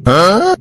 Huh?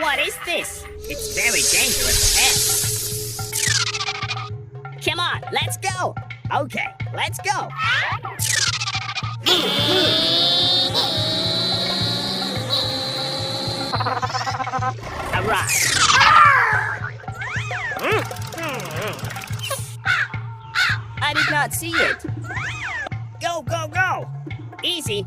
What is this? It's very dangerous ahead. Come on, let's go. Okay, let's go. Alright. I did not see it. Go, go, go. Easy.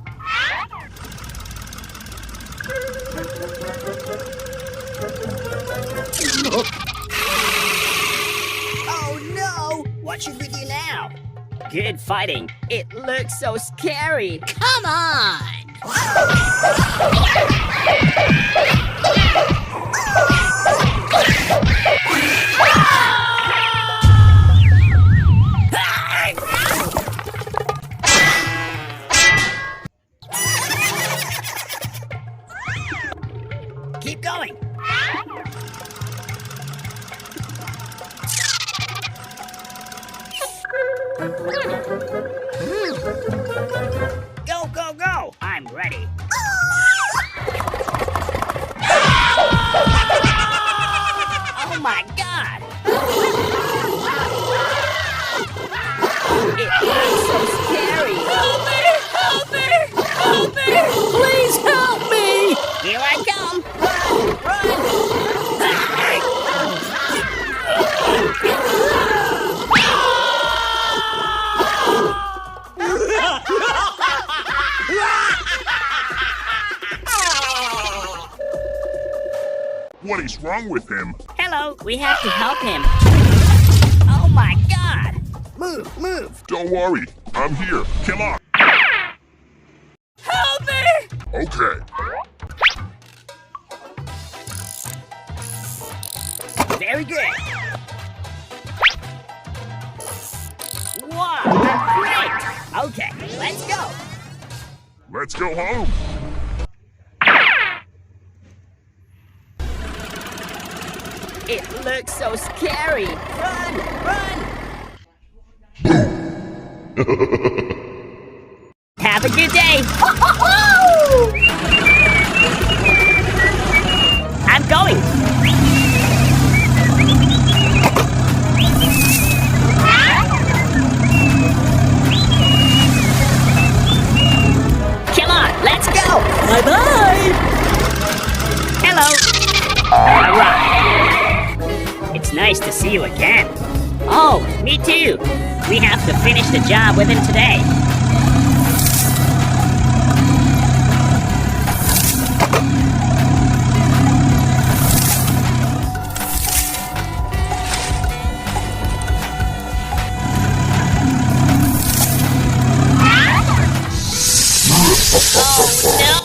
Oh no! What should we do now? Good fighting. It looks so scary. Come on! Keep going. Go, go, go! I'm ready. Oh my God! It looks so scary. Help me! Help me! Help me! Please help me! Here I come! Run! What is wrong with him? Hello, we have to help him. Oh my God! Move, move! Don't worry, I'm here. Come on. Help me! Okay. Very good. Wow, great! Okay, let's go. Let's go home. It looks so scary. Run, run! Have a good day. I'm going. Come on, let's go. Bye-bye. Hello. All right. It's nice to see you again. Oh, me too. We have to finish the job with him today. Oh, no!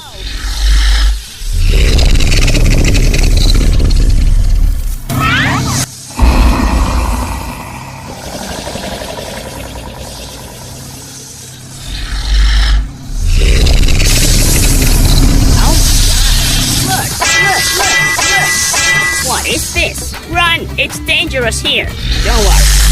What is this? Run! It's dangerous here. Don't worry.